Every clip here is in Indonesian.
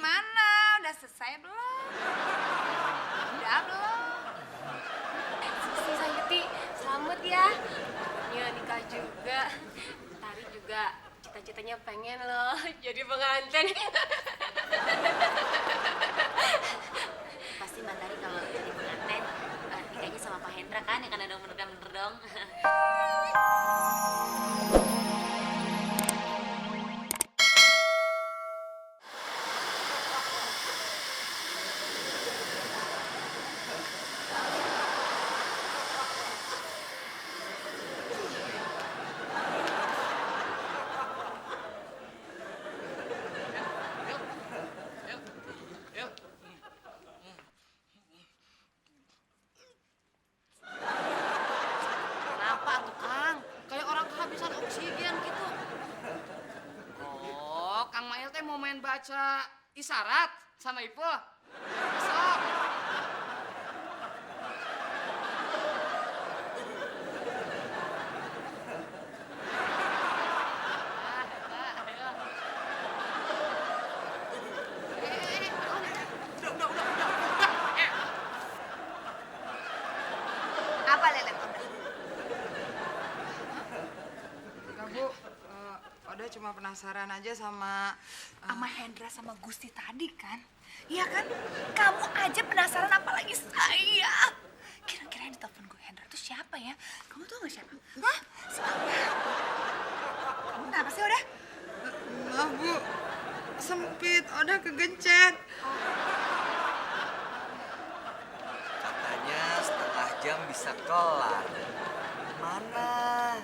gimana? Udah selesai belum? Udah belum? Sisi Sayuti, selamat ya. Akhirnya nikah juga. Tari juga cita-citanya pengen loh jadi pengantin. Pasti Mbak Tari kalau jadi pengantin nikahnya sama Pak Hendra kan yang kan ada bener-bener dong. Kenapa tuh Kang? Kayak orang kehabisan oksigen gitu. Oh, Kang Mail teh mau main baca isyarat sama Ipul. Sok. Ayo. Apa Lelet? Enggak, Bu. Oda cuma penasaran aja sama... Sama Hendra sama Gusti tadi kan? Iya kan? Kamu aja penasaran apalagi saya. Kira-kira yang ditelepon gue Hendra itu siapa ya? Kamu tahu gak siapa? Hah? Siapa? Kamu kenapa sih udah? Maaf, Bu. Sempit, Oda kegencet. Katanya setengah jam bisa kelar. Mana?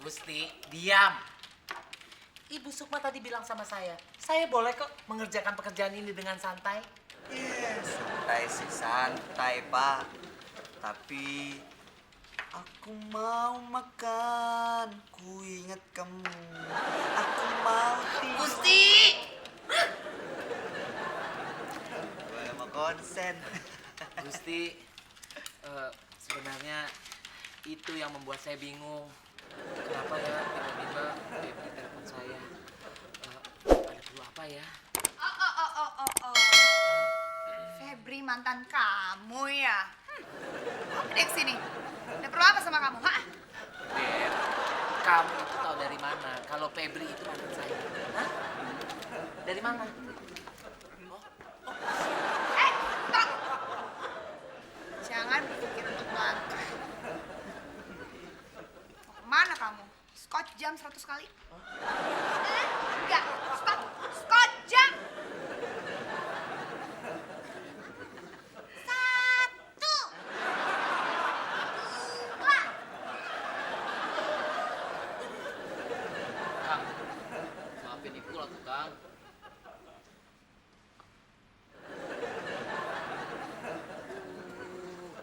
Gusti, diam. Ibu Sukma tadi bilang sama saya boleh kok mengerjakan pekerjaan ini dengan santai. Santai sih, santai, Pak. Tapi aku mau makan. Ku ingat kamu. Aku mau tidur. Gusti! Gue mau konsen. Gusti, sebenarnya itu yang membuat saya bingung. Kenapa ya tiba-tiba Febri telepon saya? Ada perlu apa ya? Oh. Febri mantan kamu ya? Kamu deh kesini. Udah perlu apa sama kamu? Hah? Beb, kamu itu tahu dari mana kalau Febri itu mantan saya? Hah? Dari mana? Stop! Jangan berpikir untuk melangkah. Mau kemana kamu? Scotch jam 100 kali? Enggak, stop! Scotch jam! 1, 2. Kang, maafin Ibu lah tuh, Kang.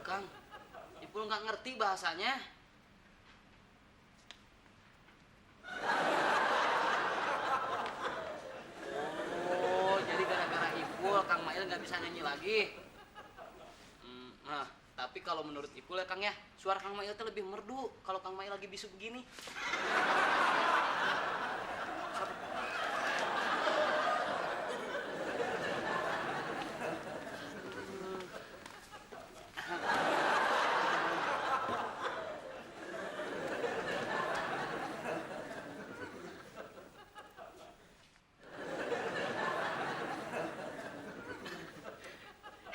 Kang, Ibu nggak ngerti bahasanya. Oh, jadi gara-gara Ipul, Kang Mail nggak bisa nyanyi lagi. Nah, tapi kalau menurut Ipul ya Kang ya, suara Kang Mail itu lebih merdu kalau Kang Mail lagi bisu begini.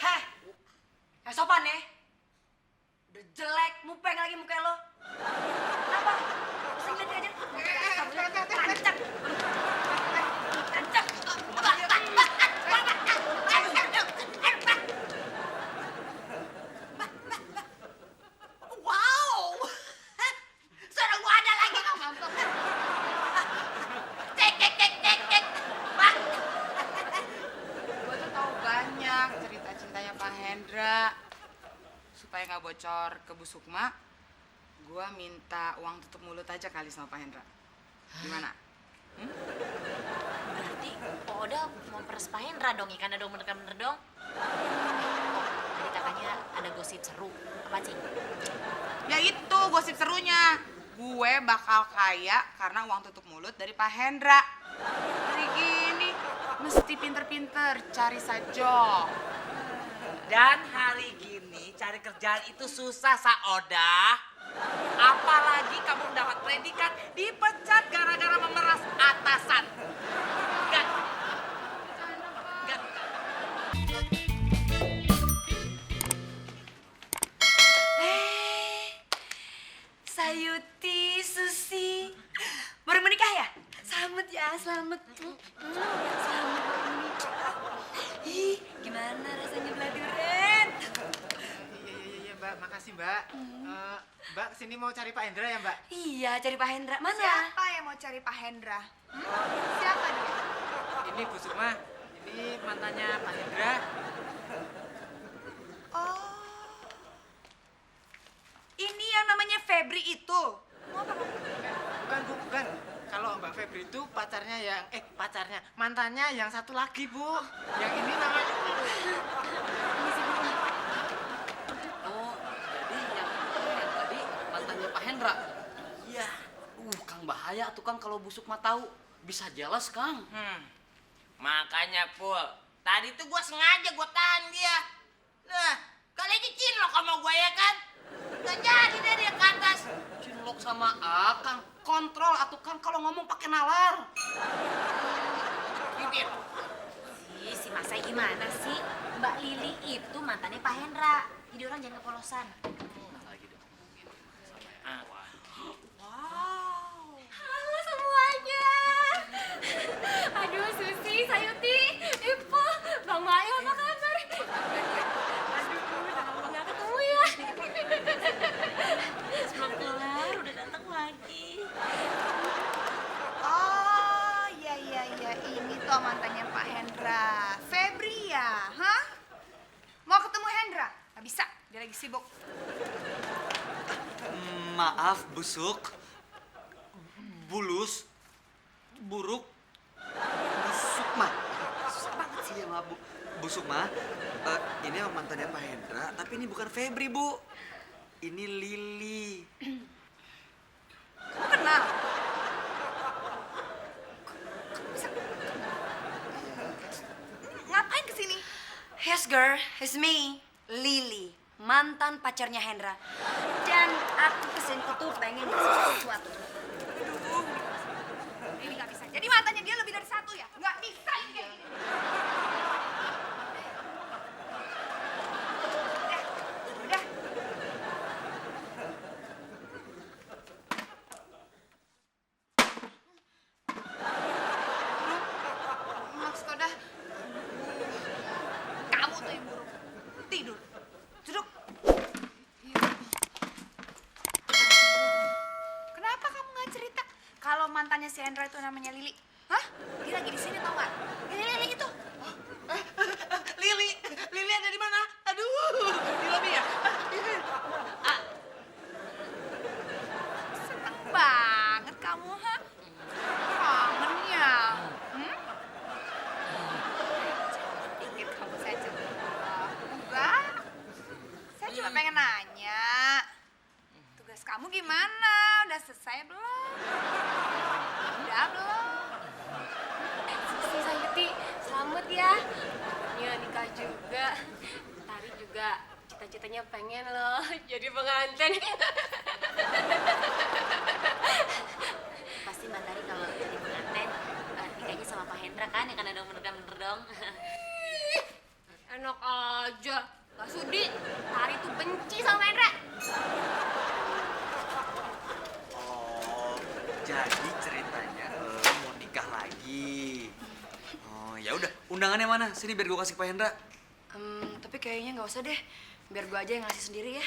Heh, sopan ya. Udah jelek, mupeng lagi muka lo. Apa? Bisa ngeliat aja. Rancak. Rancak. Wow. Suara gua ada lagi. Cek. Bang. Gue tuh tahu banyak cerita cintanya Pak Hendra. Supaya nggak bocor ke Bu Sukma, gue minta uang tutup mulut aja kali sama Pak Hendra. Gimana? Berarti Pak Oda mau peres Pak Hendra dong, ikan dong bener-bener dong. Tadi katanya ada gosip seru. Apa sih? Ya itu gosip serunya. Gue bakal kaya karena uang tutup mulut dari Pak Hendra. Jadi gini, Mesti pinter-pinter cari saja. Dan hari gini cari kerjaan itu susah, Saoda. Apalagi kamu mendapat predikat dipecat gara-gara memeras atasan. Enggak. Enggak. Sayuti, Susi, baru menikah ya? Selamat ya, selamat. Selamat baru menikah. Ih, gimana rasanya beladuren? Iya, Mbak. Makasih, Mbak. Mbak kesini mau cari Pak Hendra ya, Mbak? Iya, cari Pak Hendra. Mana? Siapa yang mau cari Pak Hendra? Siapa dia? Ini Bu Sukma. Ini mantannya Pak Hendra. Oh, ini yang namanya Febri itu. Bukan, Bu. Bukan. Kalau Mbak Febri itu pacarnya, mantannya yang satu lagi, Bu. Yang ini namanya... Oh, jadi yang tadi mantannya Pak Hendra. Iya. Kang bahaya tuh Kang kalau Bu Sukma tahu. Bisa jelas, Kang. Makanya, Pul. Tadi tuh gua sengaja gua tahan dia. Nah, kali aja cinlok sama gua ya kan? Gak jadi deh dia ke atas. Cinlok sama Kang. Kontrol atuh Kang kalau ngomong pakai nalar. Bibir. Si Masa gimana sih? Mbak Lili itu mantannya Pak Hendra. Jadi orang jangan kepolosan. Halo semuanya. Aduh, Susi, Sayuti, Ipo, Bang Mail, apa kabar? Aduh, udah lama nggak ketemu ya. Sebelum kelar udah datang lagi. Oh, iya. Ini tuh mantannya Pak Hendra. Febri ya, hah? Mau ketemu Hendra? Gak bisa, dia lagi sibuk. Maaf, busuk. Bulus. Buruk. Busuk, mah. Susah banget sih ya, maaf, Bu. Busuk, mah. Ini emang mantannya Pak Hendra, tapi ini bukan Febri, Bu. Ini Lili. Kamu kenal? Ngapain kesini? Yes, girl, it's me, Lily, mantan pacarnya Hendra. Dan aku kesini tuh pengen ngasih sesuatu. Aduh, ini nggak bisa. Jadi mantannya dia lebih dari satu ya? Nggak bisa ini kayak gini. Udah. Maksud udah. Kamu tuh yang buruk. Tidur. Duduk. Kenapa kamu nggak cerita kalau mantannya si Hendra itu namanya Lili? Hah? Dia lagi di sini tau nggak? Ini Lili itu. Lili ada di mana? Aduh, di lobi ya? Seneng banget kamu, ha? Kangen ya? Ingat kamu saja. Enggak. Saya cuma pengen nanya. Tugas kamu gimana? Udah selesai belum? Udah belum? Susi, Sayuti, selamat ya. Akhirnya nikah juga. Tari juga cita-citanya pengen loh jadi pengantin. Pasti Mbak Tari kalau jadi pengantin nikahnya sama Pak Hendra kan yang kadang bener dong. Enak aja. Gak sudi. Tari tuh benci sama Hendra. Oh, jadi ceritanya mau nikah lagi. Oh, ya udah. Undangannya mana? Sini biar gue kasih ke Pak Hendra. Tapi kayaknya nggak usah deh. Biar gue aja yang ngasih sendiri ya.